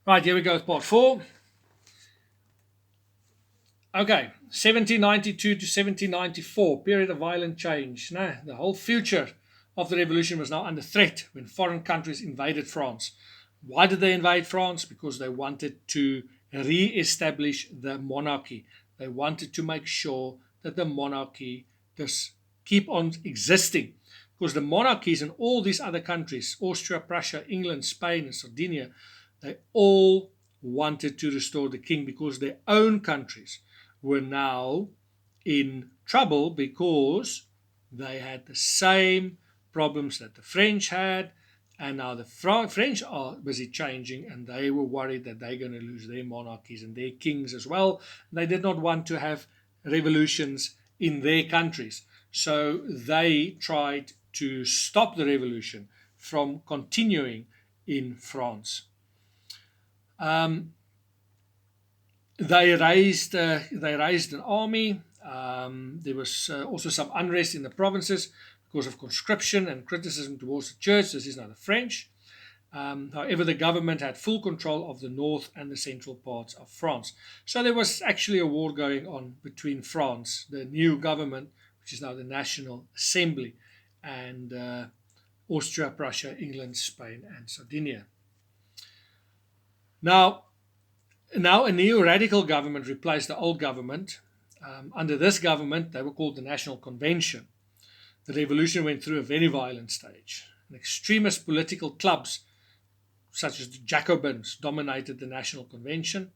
Right, here we go with part four. Okay, 1792 to 1794, period of violent change. Now, the whole future of the revolution was now under threat when foreign countries invaded France. Why did they invade France? Because they wanted to re-establish the monarchy. They wanted to make sure that the monarchy does keep on existing. Because the monarchies in all these other countries, Austria, Prussia, England, Spain, and Sardinia, they all wanted to restore the king because their own countries were now in trouble because they had the same problems that the French had. And now the French are busy changing, and they were worried that they're going to lose their monarchies and their kings as well. They did not want to have revolutions in their countries. So they tried to stop the revolution from continuing in France. They raised an army. There was also some unrest in the provinces because of conscription and criticism towards the church. This is now the French. However, the government had full control of the north and the central parts of France. So there was actually a war going on between France, the new government, which is now the National Assembly, and Austria, Prussia, England, Spain, and Sardinia. Now a new radical government replaced the old government. Under this government, they were called the National Convention. The revolution went through a very violent stage. And extremist political clubs, such as the Jacobins, dominated the National Convention.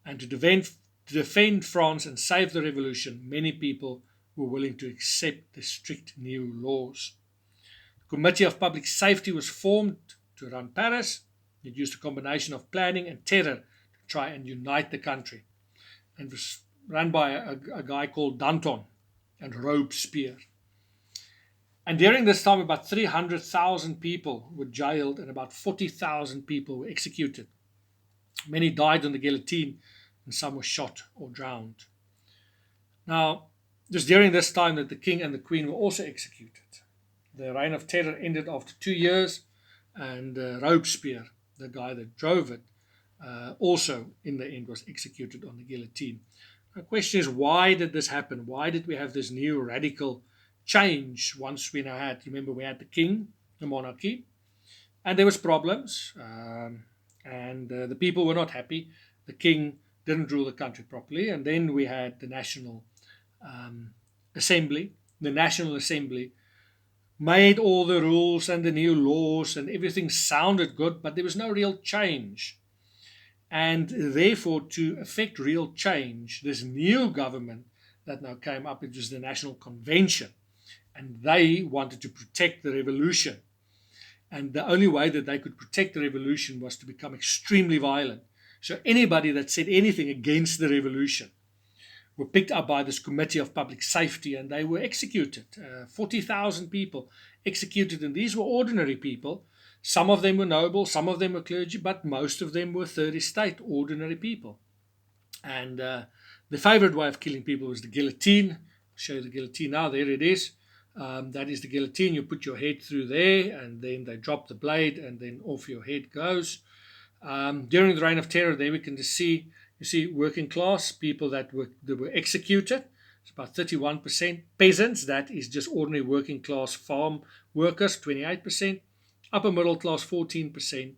And to defend France and save the revolution, many people were willing to accept the strict new laws. The Committee of Public Safety was formed to run Paris. It used a combination of planning and terror try and unite the country, and was run by a guy called Danton and Robespierre. And during this time, about 300,000 people were jailed and about 40,000 people were executed. Many died on the guillotine and some were shot or drowned. Now, just during this time that the king and the queen were also executed. The reign of terror ended after 2 years, and Robespierre, the guy that drove it, also in the end was executed on the guillotine. The question is, why did this happen? Why did we have this new radical change once we now had, remember, we had the king, the monarchy, and there was problems, and the people were not happy. The king didn't rule the country properly, and then we had the National Assembly. The National Assembly made all the rules and the new laws, and everything sounded good, but there was no real change. And therefore, to effect real change, this new government that now came up, it was the National Convention, and they wanted to protect the revolution. And the only way that they could protect the revolution was to become extremely violent. So anybody that said anything against the revolution were picked up by this Committee of Public Safety, and they were executed. 40,000 people executed, and these were ordinary people. Some of them were noble, some of them were clergy, but most of them were third estate, ordinary people. And the favorite way of killing people was the guillotine. I'll show you the guillotine now. There it is. That is the guillotine. You put your head through there, and then they drop the blade, and then off your head goes. During the Reign of Terror, there we can just see, you see, working class people that were executed. It's about 31%. Peasants, that is just ordinary working class farm workers, 28%. Upper middle class, 14%.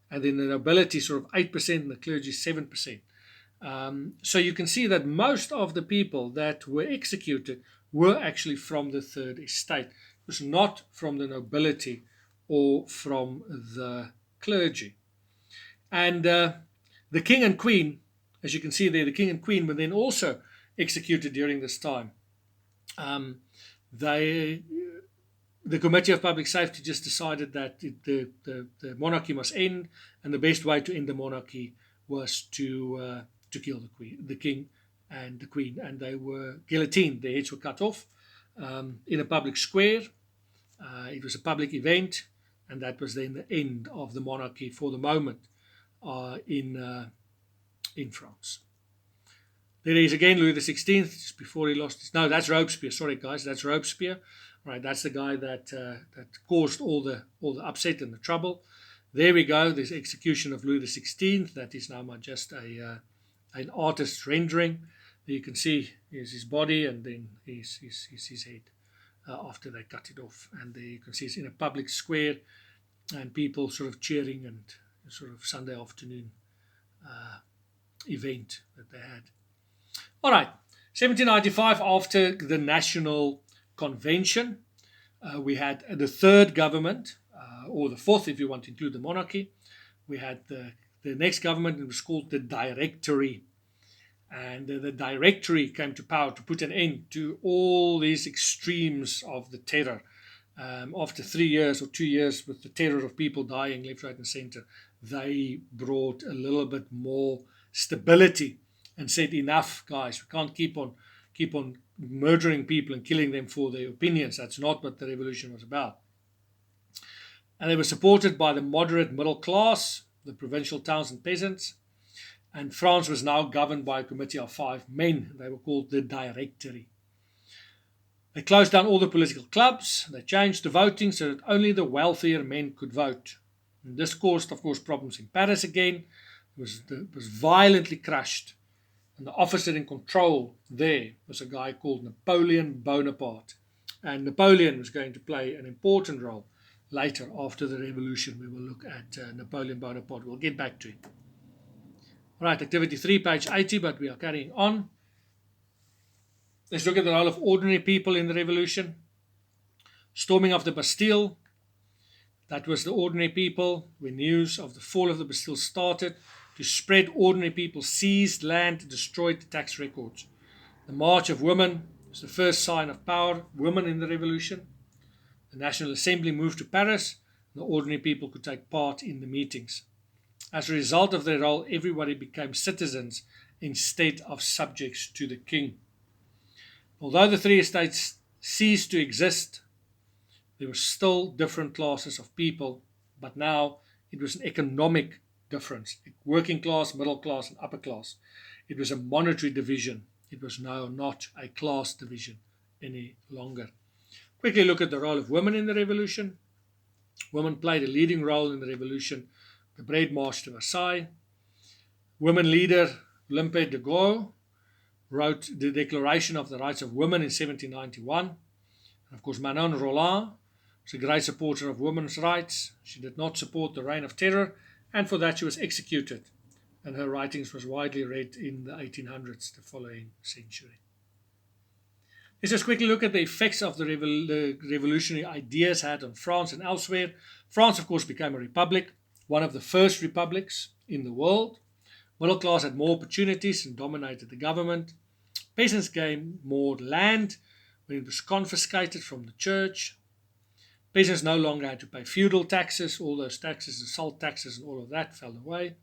And then the nobility, sort of 8%, and the clergy, 7%. So you can see that most of the people that were executed were actually from the third estate. It was not from the nobility or from the clergy. And the king and queen, as you can see there, the king and queen were then also executed during this time. The Committee of Public Safety just decided that the monarchy must end, and the best way to end the monarchy was to kill the king and the queen, and they were guillotined. Their heads were cut off in a public square. It was a public event, and that was then the end of the monarchy for the moment in France. There is again Louis XVI, just before he lost his... No, that's Robespierre. Sorry, guys, that's Robespierre. Right, that's the guy that caused all the upset and the trouble. There we go. This execution of Louis XVI. That is now just an artist's rendering. There you can see is his body and then his head after they cut it off. And there you can see it's in a public square and people sort of cheering and sort of Sunday afternoon event that they had. All right, 1795, after the National Convention, we had the third government, or the fourth if you want to include the monarchy. We had the next government. It was called the Directory. And the Directory came to power to put an end to all these extremes of the terror. After 3 years or 2 years with the terror of people dying left, right, and center, they brought a little bit more stability and said, enough, guys. We can't keep on murdering people and killing them for their opinions. That's not what the revolution was about. And they were supported by the moderate middle class, the provincial towns and peasants. And France was now governed by a committee of 5 men. They were called the Directory. They closed down all the political clubs. They changed the voting so that only the wealthier men could vote. And this caused, of course, problems in Paris again. It was violently crushed. And the officer in control there was a guy called Napoleon Bonaparte. And Napoleon was going to play an important role later after the revolution. We will look at Napoleon Bonaparte. We'll get back to it. All right, activity 3, page 80, but we are carrying on. Let's look at the role of ordinary people in the revolution. Storming of the Bastille. That was the ordinary people. When news of the fall of the Bastille started, to spread, ordinary people seized land, destroyed the tax records. The March of Women was the first sign of power, women in the revolution. The National Assembly moved to Paris, and the ordinary people could take part in the meetings. As a result of their role, everybody became citizens instead of subjects to the king. Although the 3 estates ceased to exist, there were still different classes of people, but now it was an economic difference. Working class, middle class, and upper class. It was a monetary division. It was now not a class division any longer. Quickly look at the role of women in the revolution. Women played a leading role in the revolution. The Bread March to Versailles. Women leader Olympe de Gouges wrote the Declaration of the Rights of Women in 1791. And of course, Manon Roland was a great supporter of women's rights. She did not support the reign of terror, and for that she was executed. And her writings was widely read in the 1800s, the following century. Let's just quickly look at the effects of the revolutionary ideas had on France and elsewhere. France, of course, became a republic, one of the first republics in the world. Middle class had more opportunities and dominated the government. Peasants gained more land when it was confiscated from the church. Peasants no longer had to pay feudal taxes. All those taxes, the salt taxes and all of that fell away.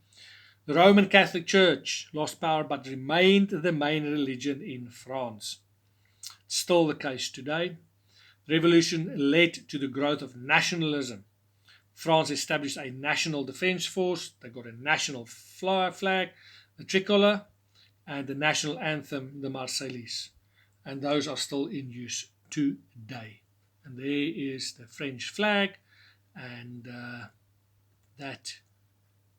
The Roman Catholic Church lost power but remained the main religion in France. It's still the case today. The revolution led to the growth of nationalism. France established a national defense force. They got a national flag, the tricolor, and the national anthem, the Marseillaise. And those are still in use today. And there is the French flag, and that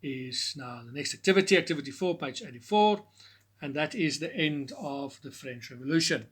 is now the next activity, activity 4, page 84, and that is the end of the French Revolution.